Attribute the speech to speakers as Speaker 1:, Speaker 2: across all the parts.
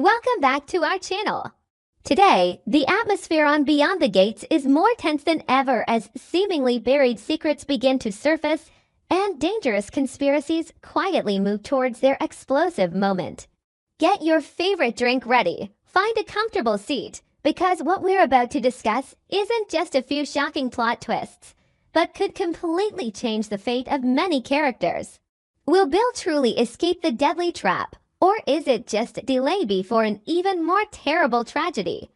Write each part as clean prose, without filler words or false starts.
Speaker 1: Welcome back to our channel. Today, the atmosphere on Beyond the Gates is more tense than ever as seemingly buried secrets begin to surface and dangerous conspiracies quietly move towards their explosive moment. Get your favorite drink ready, find a comfortable seat, because what we're about to discuss isn't just a few shocking plot twists, but could completely change the fate of many characters. Will Bill truly escape the deadly trap? Or is it just a delay before an even more terrible tragedy?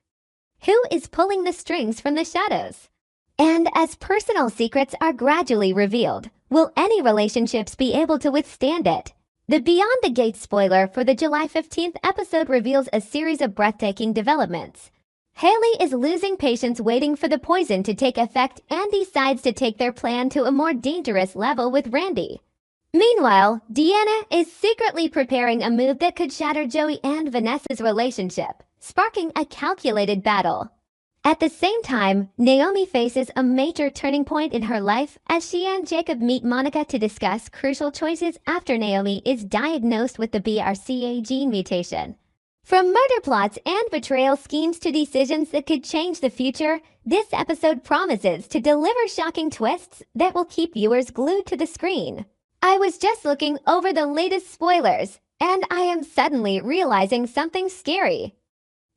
Speaker 1: Who is pulling the strings from the shadows? And as personal secrets are gradually revealed, will any relationships be able to withstand it? The Beyond the Gates spoiler for the July 15th episode reveals a series of breathtaking developments. Haley is losing patience waiting for the poison to take effect and decides to take their plan to a more dangerous level with Randy. Meanwhile, Deanna is secretly preparing a move that could shatter Joey and Vanessa's relationship, sparking a calculated battle. At the same time, Naomi faces a major turning point in her life as she and Jacob meet Monica to discuss crucial choices after Naomi is diagnosed with the BRCA gene mutation. From murder plots and betrayal schemes to decisions that could change the future, this episode promises to deliver shocking twists that will keep viewers glued to the screen. I was just looking over the latest spoilers, and I am suddenly realizing something scary.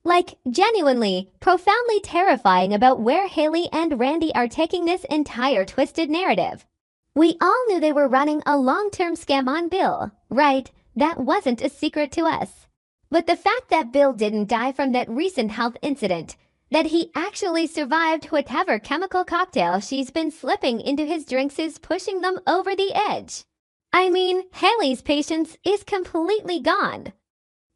Speaker 1: Like, genuinely, profoundly terrifying about where Haley and Randy are taking this entire twisted narrative. We all knew they were running a long-term scam on Bill, right? That wasn't a secret to us. But the fact that Bill didn't die from that recent health incident, that he actually survived whatever chemical cocktail she's been slipping into his drinks is pushing them over the edge. I mean, Haley's patience is completely gone.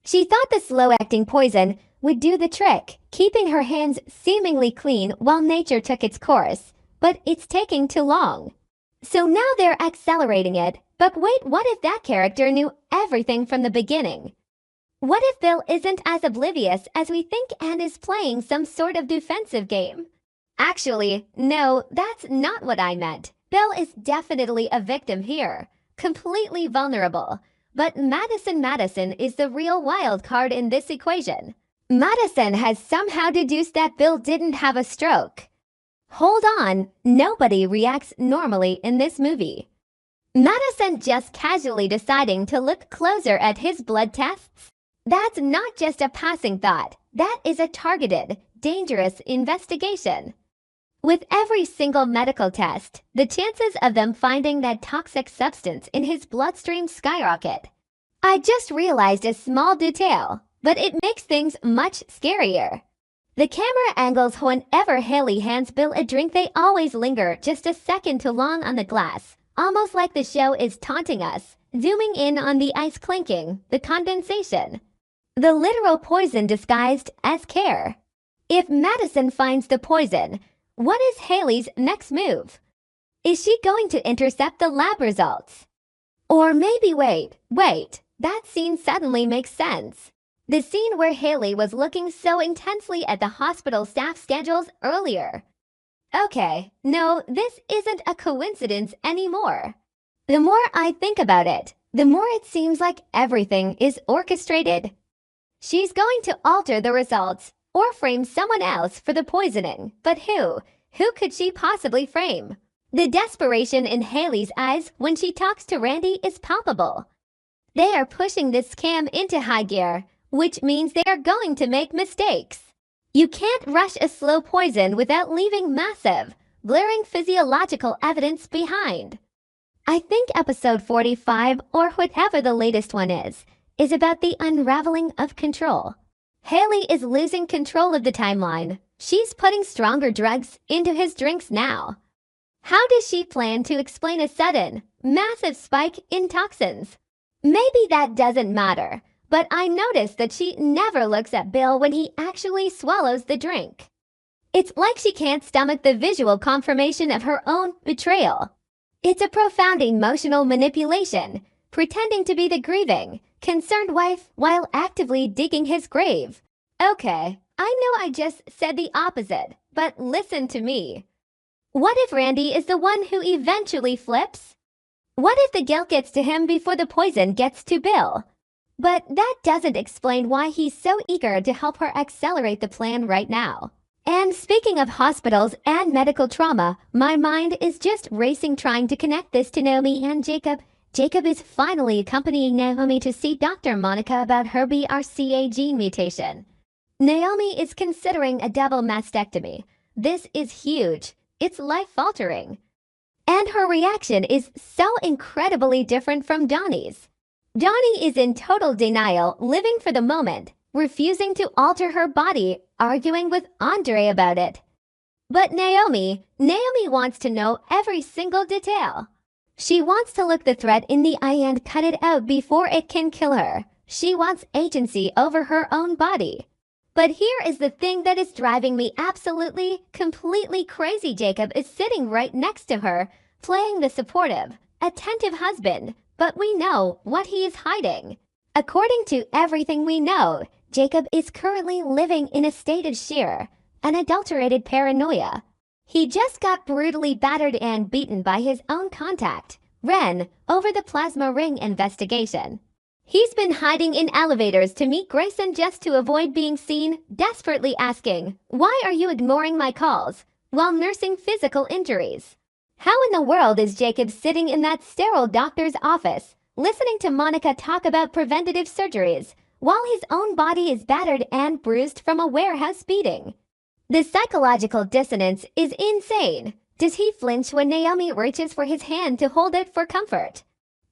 Speaker 1: She thought the slow-acting poison would do the trick, keeping her hands seemingly clean while nature took its course, but it's taking too long. So now they're accelerating it, but wait, what if that character knew everything from the beginning? What if Bill isn't as oblivious as we think and is playing some sort of defensive game? Actually, no, that's not what I meant. Bill is definitely a victim here. Completely vulnerable, but Madison is the real wild card in this equation. Madison has somehow deduced that Bill didn't have a stroke. Hold on, nobody reacts normally in this movie. Madison just casually deciding to look closer at his blood tests? That's not just a passing thought, that is a targeted, dangerous investigation. With every single medical test, the chances of them finding that toxic substance in his bloodstream skyrocket. I just realized a small detail, but it makes things much scarier. The camera angles whenever Haley hands Bill a drink, they always linger just a second too long on the glass, almost like the show is taunting us, zooming in on the ice clinking, the condensation. The literal poison disguised as care. If Madison finds the poison, what is Haley's next move? Is she going to intercept the lab results? Or maybe wait, that scene suddenly makes sense. The scene where Haley was looking so intensely at the hospital staff schedules earlier. Okay, no, this isn't a coincidence anymore. The more I think about it, the more it seems like everything is orchestrated. She's going to alter the results or frame someone else for the poisoning, but who? Who could she possibly frame? The desperation in Haley's eyes when she talks to Randy is palpable. They are pushing this scam into high gear, which means they are going to make mistakes. You can't rush a slow poison without leaving massive, glaring physiological evidence behind. I think episode 45, or whatever the latest one is about the unraveling of control. Haley is losing control of the timeline. She's putting stronger drugs into his drinks now. How does she plan to explain a sudden, massive spike in toxins? Maybe that doesn't matter, but I noticed that she never looks at Bill when he actually swallows the drink. It's like she can't stomach the visual confirmation of her own betrayal. It's a profound emotional manipulation, pretending to be the grieving, concerned wife while actively digging his grave. Okay, I know I just said the opposite, but listen to me. What if Randy is the one who eventually flips? What if the guilt gets to him before the poison gets to Bill? But that doesn't explain why he's so eager to help her accelerate the plan right now. And speaking of hospitals and medical trauma, my mind is just racing trying to connect this to Naomi and Jacob. Jacob is finally accompanying Naomi to see Dr. Monica about her BRCA gene mutation. Naomi is considering a double mastectomy. This is huge. It's life-altering. And her reaction is so incredibly different from Donnie's. Donnie is in total denial, living for the moment, refusing to alter her body, arguing with Andre about it. But Naomi wants to know every single detail. She wants to look the threat in the eye and cut it out before it can kill her. She wants agency over her own body. But here is the thing that is driving me absolutely, completely crazy. Jacob is sitting right next to her, playing the supportive, attentive husband, but we know what he is hiding. According to everything we know, Jacob is currently living in a state of sheer, unadulterated paranoia. He just got brutally battered and beaten by his own contact, Ren, over the plasma ring investigation. He's been hiding in elevators to meet Grayson just to avoid being seen, desperately asking, "Why are you ignoring my calls?" while nursing physical injuries. How in the world is Jacob sitting in that sterile doctor's office, listening to Monica talk about preventative surgeries, while his own body is battered and bruised from a warehouse beating? The psychological dissonance is insane. Does he flinch when Naomi reaches for his hand to hold it for comfort?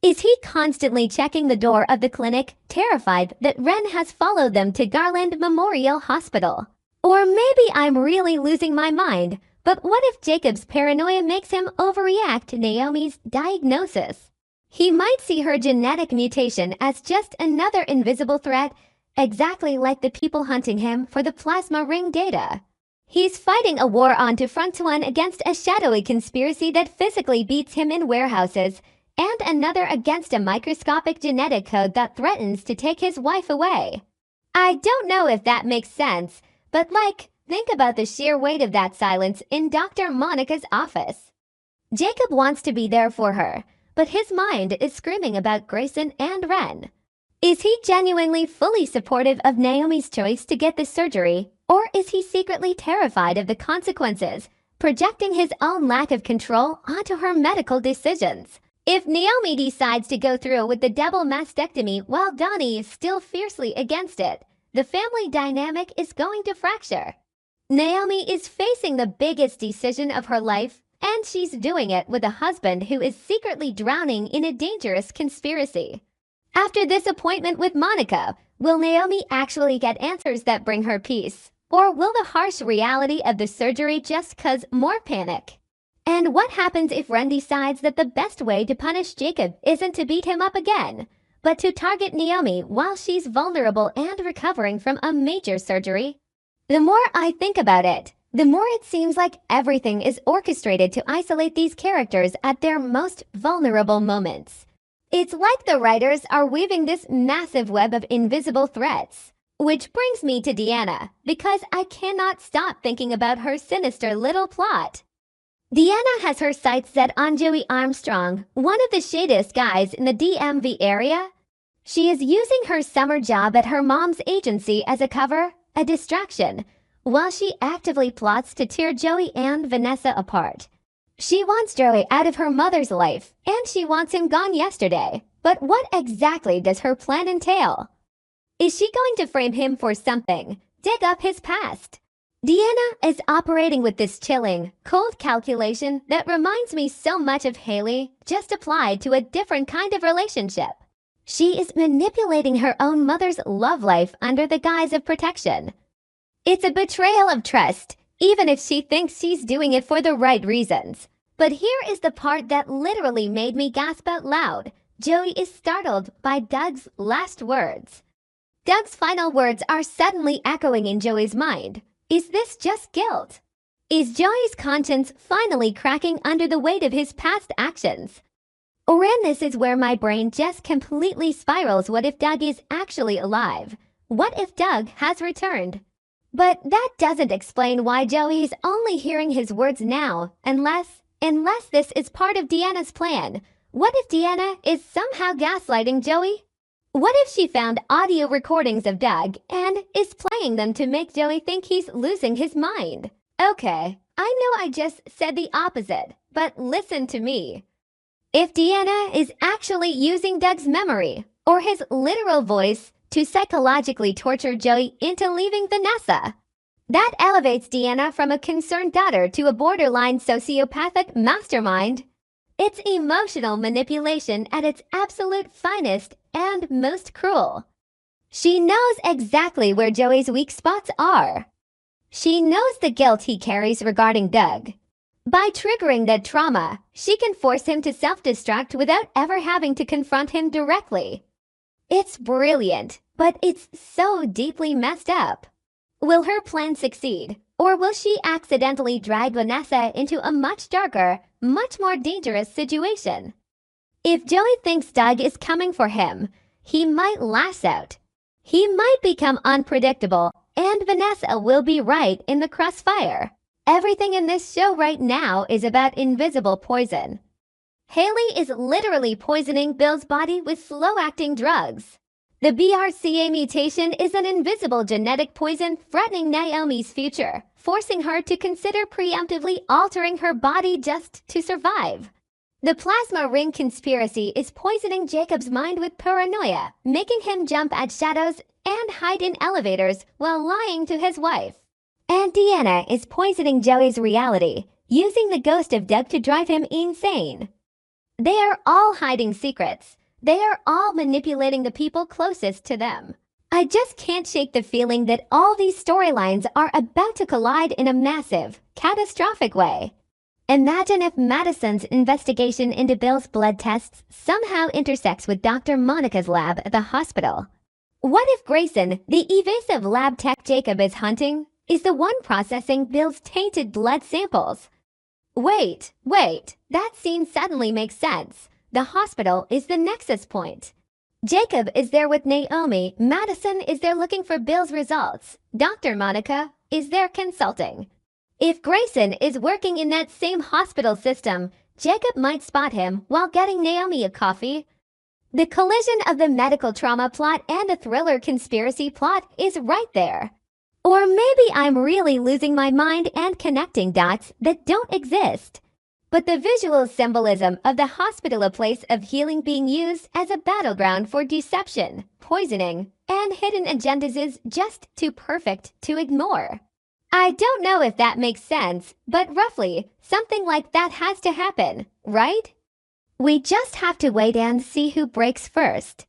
Speaker 1: Is he constantly checking the door of the clinic, terrified that Ren has followed them to Garland Memorial Hospital? Or maybe I'm really losing my mind, but what if Jacob's paranoia makes him overreact to Naomi's diagnosis? He might see her genetic mutation as just another invisible threat, exactly like the people hunting him for the plasma ring data. He's fighting a war on to front one against a shadowy conspiracy that physically beats him in warehouses, and another against a microscopic genetic code that threatens to take his wife away. I don't know if that makes sense, but think about the sheer weight of that silence in Dr. Monica's office. Jacob wants to be there for her, but his mind is screaming about Grayson and Ren. Is he genuinely fully supportive of Naomi's choice to get the surgery, or is he secretly terrified of the consequences, projecting his own lack of control onto her medical decisions? If Naomi decides to go through with the double mastectomy while Donnie is still fiercely against it, the family dynamic is going to fracture. Naomi is facing the biggest decision of her life, and she's doing it with a husband who is secretly drowning in a dangerous conspiracy. After this appointment with Monica, will Naomi actually get answers that bring her peace? Or will the harsh reality of the surgery just cause more panic? And what happens if Ren decides that the best way to punish Jacob isn't to beat him up again, but to target Naomi while she's vulnerable and recovering from a major surgery? The more I think about it, the more it seems like everything is orchestrated to isolate these characters at their most vulnerable moments. It's like the writers are weaving this massive web of invisible threats. Which brings me to Deanna, because I cannot stop thinking about her sinister little plot. Deanna has her sights set on Joey Armstrong, one of the shadiest guys in the DMV area. She is using her summer job at her mom's agency as a cover, a distraction, while she actively plots to tear Joey and Vanessa apart. She wants Joey out of her mother's life, and she wants him gone yesterday. But what exactly does her plan entail? Is she going to frame him for something, dig up his past? Deanna is operating with this chilling, cold calculation that reminds me so much of Haley, just applied to a different kind of relationship. She is manipulating her own mother's love life under the guise of protection. It's a betrayal of trust, even if she thinks she's doing it for the right reasons. But here is the part that literally made me gasp out loud. Joey is startled by Doug's last words. Doug's final words are suddenly echoing in Joey's mind. Is this just guilt? Is Joey's conscience finally cracking under the weight of his past actions? Or and this is where my brain just completely spirals. What if Doug is actually alive? What if Doug has returned? But that doesn't explain why Joey is only hearing his words now, unless this is part of Deanna's plan. What if Deanna is somehow gaslighting Joey? What if she found audio recordings of Doug and is playing them to make Joey think he's losing his mind? Okay, I know I just said the opposite, but listen to me. If Deanna is actually using Doug's memory or his literal voice to psychologically torture Joey into leaving Vanessa, that elevates Deanna from a concerned daughter to a borderline sociopathic mastermind. It's emotional manipulation at its absolute finest and most cruel. She knows exactly where Joey's weak spots are. She knows the guilt he carries regarding Doug. By triggering that trauma, she can force him to self-destruct without ever having to confront him directly. It's brilliant, but it's so deeply messed up. Will her plan succeed, or will she accidentally drag Vanessa into a much darker, much more dangerous situation? If Joey thinks Doug is coming for him, he might lash out. He might become unpredictable, and Vanessa will be right in the crossfire. Everything in this show right now is about invisible poison. Haley is literally poisoning Bill's body with slow-acting drugs. The BRCA mutation is an invisible genetic poison threatening Naomi's future, forcing her to consider preemptively altering her body just to survive. The plasma ring conspiracy is poisoning Jacob's mind with paranoia, making him jump at shadows and hide in elevators while lying to his wife. And Deanna is poisoning Joey's reality, using the ghost of Doug to drive him insane. They are all hiding secrets. They are all manipulating the people closest to them. I just can't shake the feeling that all these storylines are about to collide in a massive, catastrophic way. Imagine if Madison's investigation into Bill's blood tests somehow intersects with Dr. Monica's lab at the hospital. What if Grayson, the evasive lab tech Jacob is hunting, is the one processing Bill's tainted blood samples? Wait, that scene suddenly makes sense. The hospital is the nexus point. Jacob is there with Naomi, Madison is there looking for Bill's results, Dr. Monica is there consulting. If Grayson is working in that same hospital system, Jacob might spot him while getting Naomi a coffee. The collision of the medical trauma plot and the thriller conspiracy plot is right there. Or maybe I'm really losing my mind and connecting dots that don't exist. But the visual symbolism of the hospital, a place of healing being used as a battleground for deception, poisoning, and hidden agendas is just too perfect to ignore. I don't know if that makes sense, but roughly, something like that has to happen, right? We just have to wait and see who breaks first.